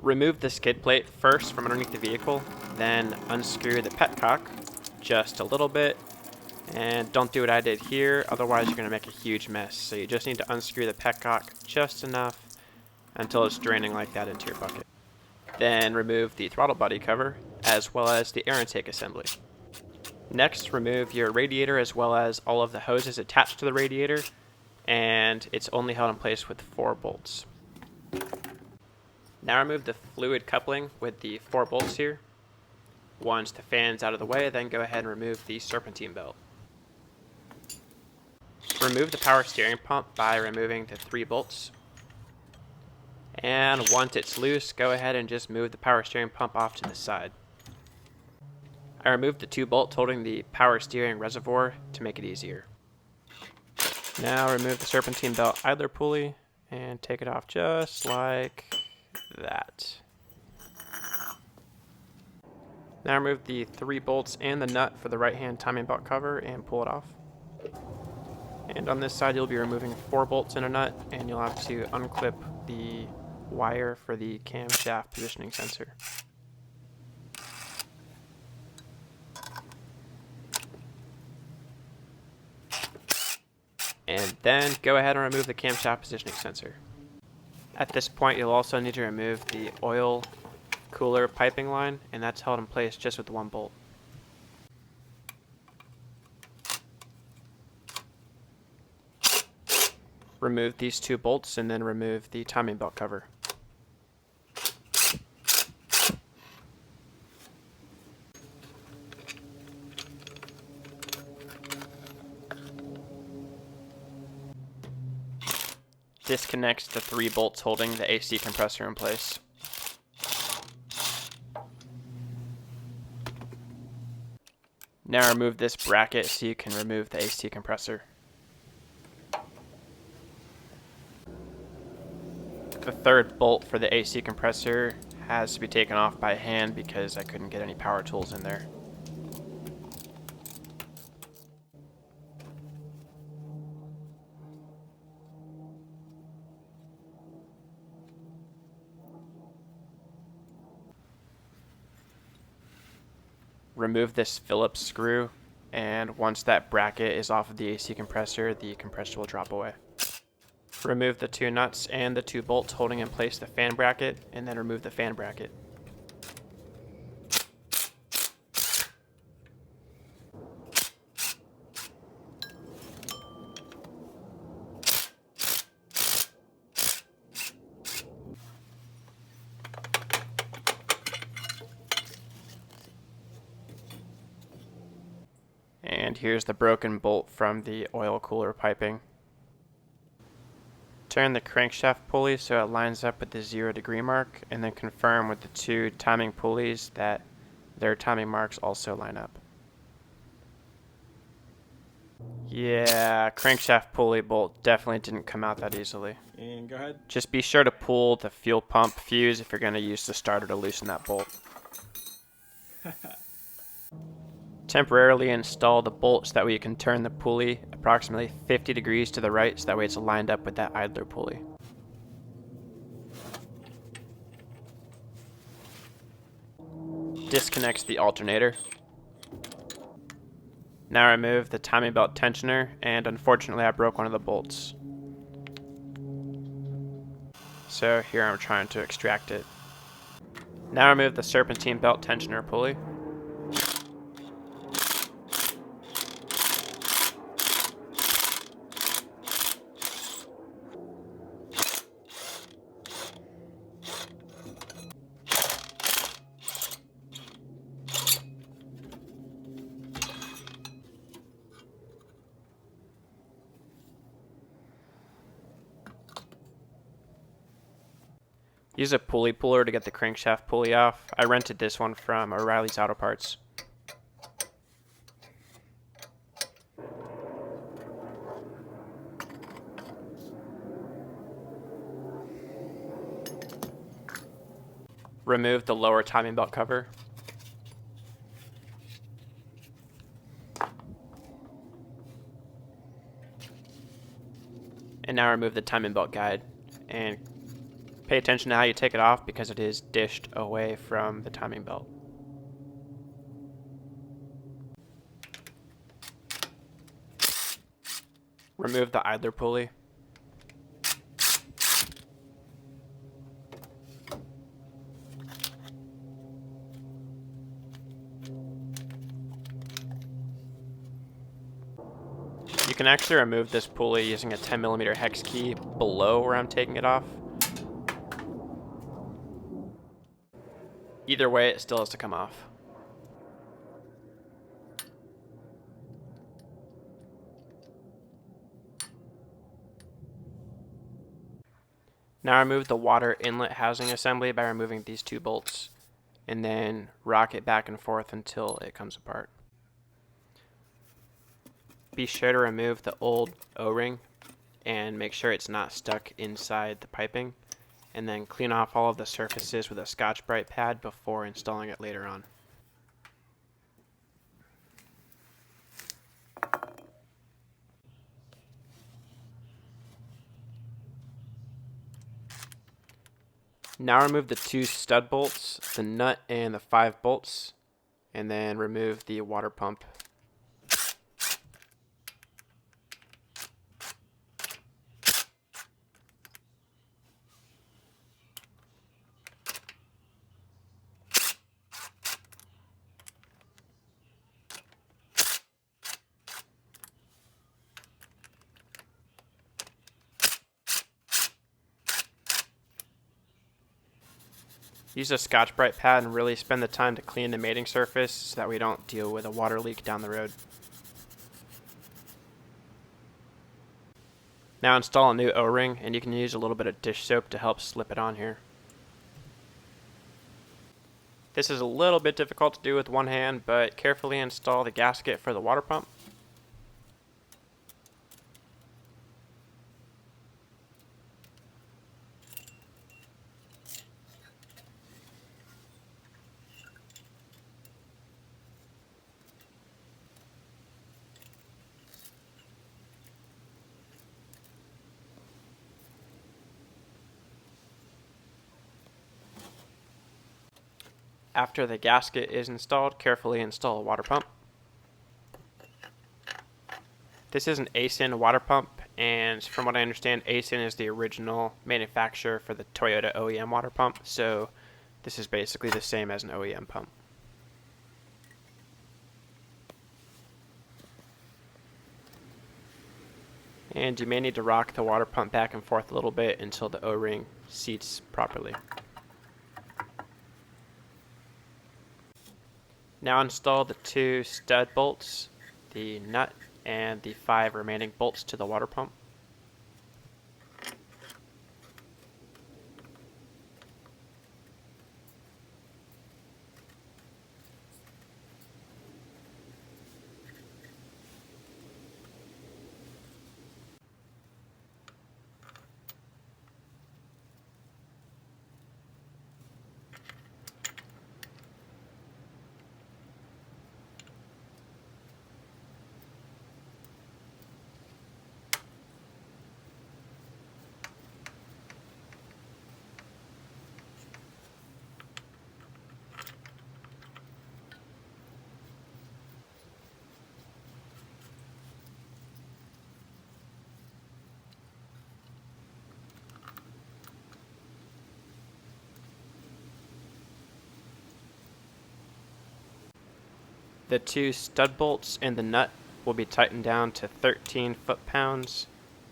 Remove the skid plate first from underneath the vehicle, then unscrew the petcock just a little bit, and don't do what I did here, otherwise you're going to make a huge mess. So you just need to unscrew the petcock just enough until it's draining like that into your bucket. Then remove the throttle body cover as well as the air intake assembly. Next, remove your radiator as well as all of the hoses attached to the radiator, and it's only held in place with 4 bolts. Now remove the fluid coupling with the 4 bolts here. Once the fan's out of the way, then go ahead and remove the serpentine belt. Remove the power steering pump by removing the 3 bolts. And once it's loose, go ahead and just move the power steering pump off to the side. I removed the 2 bolts holding the power steering reservoir to make it easier. Now remove the serpentine belt idler pulley and take it off just like that. Now remove the 3 bolts and the nut for the right hand timing belt cover and pull it off. And on this side you'll be removing 4 bolts and a nut, and you'll have to unclip the wire for the camshaft positioning sensor. And then go ahead and remove the camshaft positioning sensor. At this point you'll also need to remove the oil cooler piping line, and that's held in place just with 1 bolt. Remove these 2 bolts and then remove the timing belt cover. Disconnect the 3 bolts holding the AC compressor in place. Now remove this bracket so you can remove the AC compressor. The 3rd bolt for the AC compressor has to be taken off by hand because I couldn't get any power tools in there. Remove this Phillips screw, and once that bracket is off of the AC compressor, the compressor will drop away. Remove the 2 nuts and the 2 bolts holding in place the fan bracket, and then remove the fan bracket. And here's the broken bolt from the oil cooler piping. Turn the crankshaft pulley so it lines up with the 0-degree mark, and then confirm with the 2 timing pulleys that their timing marks also line up. Yeah, crankshaft pulley bolt definitely didn't come out that easily. And go ahead. Just be sure to pull the fuel pump fuse if you're going to use the starter to loosen that bolt. Temporarily install the bolt so that way you can turn the pulley approximately 50 degrees to the right so that way it's lined up with that idler pulley. Disconnect the alternator. Now remove the timing belt tensioner, and unfortunately I broke one of the bolts. So here I'm trying to extract it. Now remove the serpentine belt tensioner pulley. Use a pulley puller to get the crankshaft pulley off. I rented this one from O'Reilly's Auto Parts. Remove the lower timing belt cover. And now remove the timing belt guide and Pay attention to how you take it off because it is dished away from the timing belt. Remove the idler pulley. You can actually remove this pulley using a 10mm hex key below where I'm taking it off. Either way, it still has to come off. Now remove the water inlet housing assembly by removing these two bolts, and then rock it back and forth until it comes apart. Be sure to remove the old O-ring and make sure it's not stuck inside the piping, and then clean off all of the surfaces with a Scotch-Brite pad before installing it later on. Now remove the two stud bolts, the nut and the 5 bolts, and then remove the water pump. Use a Scotch-Brite pad and really spend the time to clean the mating surface so that we don't deal with a water leak down the road. Now install a new O-ring, and you can use a little bit of dish soap to help slip it on here. This is a little bit difficult to do with one hand, but carefully install the gasket for the water pump. After the gasket is installed, carefully install a water pump. This is an Aisin water pump, and from what I understand, Aisin is the original manufacturer for the Toyota OEM water pump, so this is basically the same as an OEM pump. And you may need to rock the water pump back and forth a little bit until the O-ring seats properly. Now install the 2 stud bolts, the nut, and the 5 remaining bolts to the water pump. The 2 stud bolts and the nut will be tightened down to 13 foot-pounds,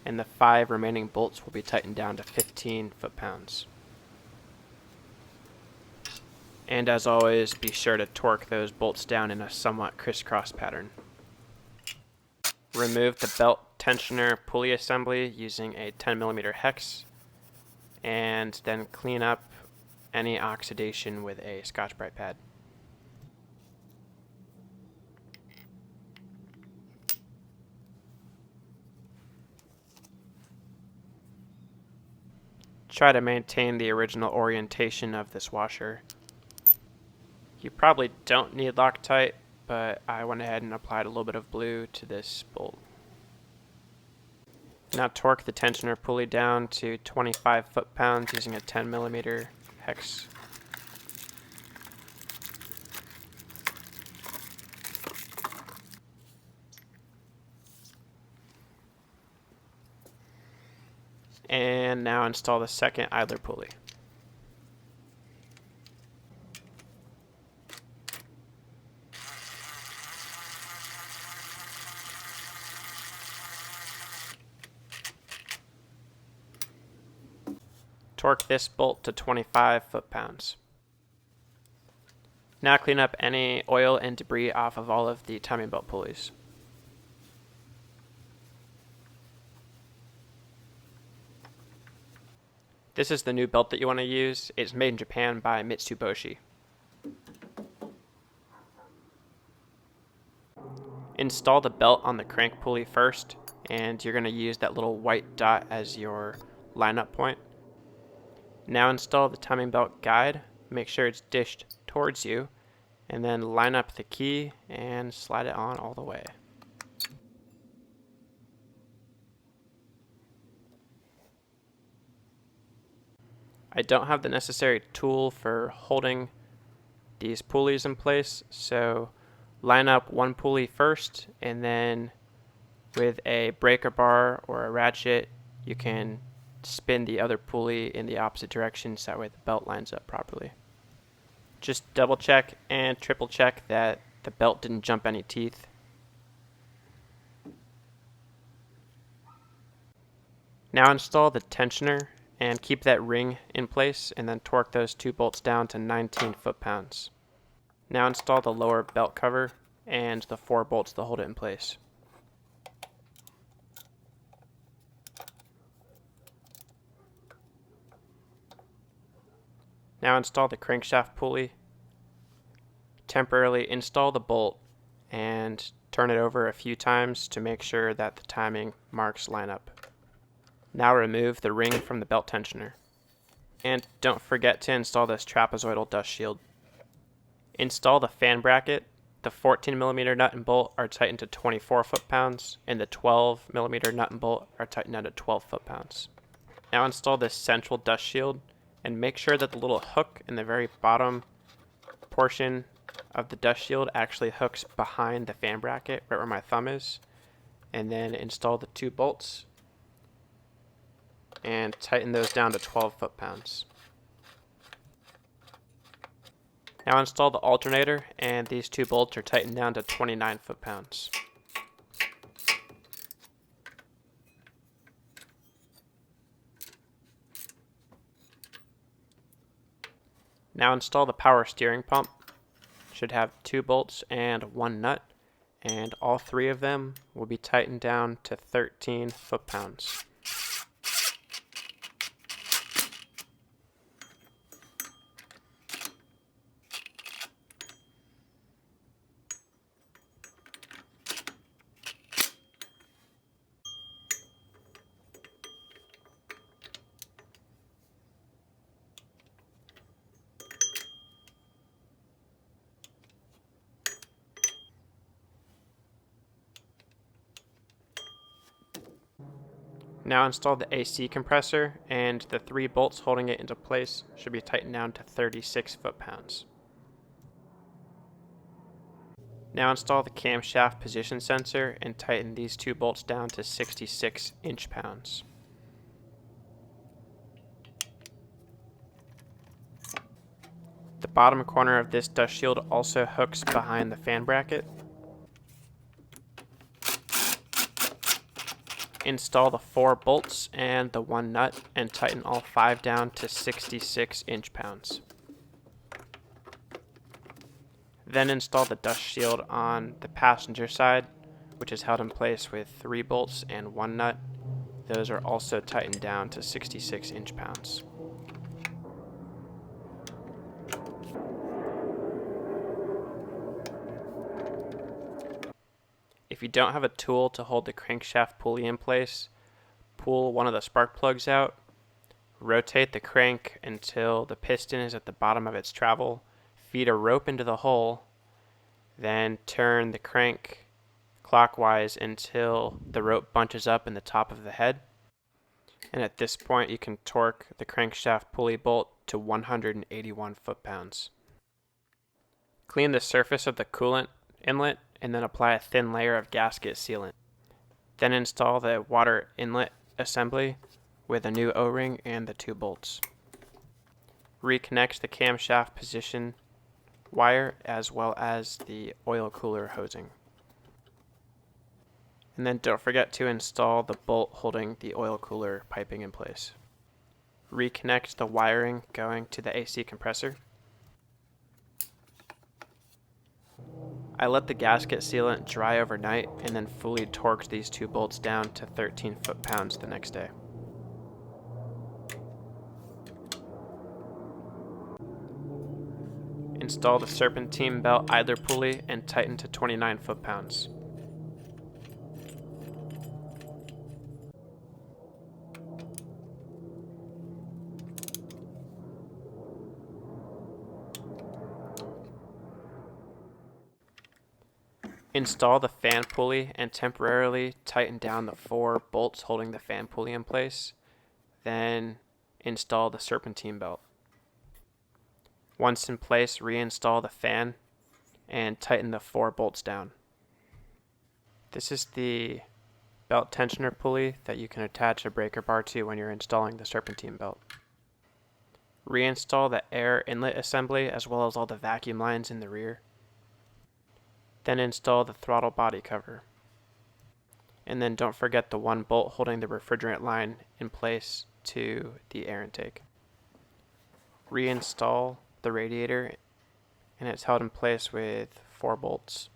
and the 5 remaining bolts will be tightened down to 15 foot-pounds. And as always, be sure to torque those bolts down in a somewhat crisscross pattern. Remove the belt tensioner pulley assembly using a 10mm hex, and then clean up any oxidation with a Scotch-Brite pad. Try to maintain the original orientation of this washer. You probably don't need Loctite, but I went ahead and applied a little bit of blue to this bolt. Now torque the tensioner pulley down to 25 foot-pounds using a 10mm hex. And now install the second idler pulley. Torque this bolt to 25 foot-pounds. Now clean up any oil and debris off of all of the timing belt pulleys. This is the new belt that you want to use. It's made in Japan by Mitsubishi. Install the belt on the crank pulley first, and you're going to use that little white dot as your lineup point. Now install the timing belt guide. Make sure it's dished towards you, and then line up the key and slide it on all the way. I don't have the necessary tool for holding these pulleys in place, so line up one pulley first, and then with a breaker bar or a ratchet, you can spin the other pulley in the opposite direction so that way the belt lines up properly. Just double check and triple check that the belt didn't jump any teeth. Now install the tensioner and keep that ring in place, and then torque those two bolts down to 19 foot-pounds. Now install the lower belt cover and the 4 bolts to hold it in place. Now install the crankshaft pulley. Temporarily install the bolt and turn it over a few times to make sure that the timing marks line up. Now remove the ring from the belt tensioner. And don't forget to install this trapezoidal dust shield. Install the fan bracket. The 14mm nut and bolt are tightened to 24 foot-pounds, and the 12mm nut and bolt are tightened down to 12 foot-pounds. Now install this central dust shield, and make sure that the little hook in the very bottom portion of the dust shield actually hooks behind the fan bracket, right where my thumb is. And then install the 2 bolts and tighten those down to 12 foot-pounds. Now install the alternator, and these 2 bolts are tightened down to 29 foot-pounds. Now install the power steering pump. Should have 2 bolts and 1 nut, and all 3 of them will be tightened down to 13 foot-pounds. Now install the AC compressor, and the 3 bolts holding it into place should be tightened down to 36 foot-pounds. Now install the camshaft position sensor and tighten these 2 bolts down to 66 inch-pounds. The bottom corner of this dust shield also hooks behind the fan bracket. Install the 4 bolts and the 1 nut and tighten all 5 down to 66 inch-pounds. Then install the dust shield on the passenger side, which is held in place with 3 bolts and 1 nut. Those are also tightened down to 66 inch-pounds. If you don't have a tool to hold the crankshaft pulley in place, pull one of the spark plugs out, rotate the crank until the piston is at the bottom of its travel, feed a rope into the hole, then turn the crank clockwise until the rope bunches up in the top of the head. And at this point, you can torque the crankshaft pulley bolt to 181 foot-pounds. Clean the surface of the coolant inlet and then apply a thin layer of gasket sealant. Then install the water inlet assembly with a new O-ring and the 2 bolts. Reconnect the camshaft position wire as well as the oil cooler hosing. And then don't forget to install the bolt holding the oil cooler piping in place. Reconnect the wiring going to the AC compressor. I let the gasket sealant dry overnight and then fully torqued these 2 bolts down to 13 foot-pounds the next day. Install the serpentine belt idler pulley and tighten to 29 foot-pounds. Install the fan pulley and temporarily tighten down the 4 bolts holding the fan pulley in place. Then install the serpentine belt. Once in place, reinstall the fan and tighten the 4 bolts down. This is the belt tensioner pulley that you can attach a breaker bar to when you're installing the serpentine belt. Reinstall the air inlet assembly as well as all the vacuum lines in the rear. Then install the throttle body cover. And then don't forget the 1 bolt holding the refrigerant line in place to the air intake. Reinstall the radiator and it's held in place with 4 bolts.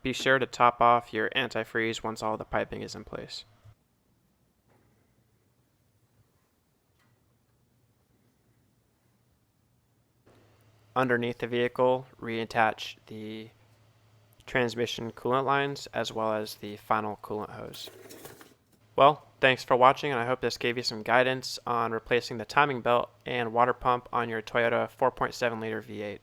Be sure to top off your antifreeze once all the piping is in place. Underneath the vehicle, reattach the transmission coolant lines as well as the final coolant hose. Well, thanks for watching, and I hope this gave you some guidance on replacing the timing belt and water pump on your Toyota 4.7 liter V8.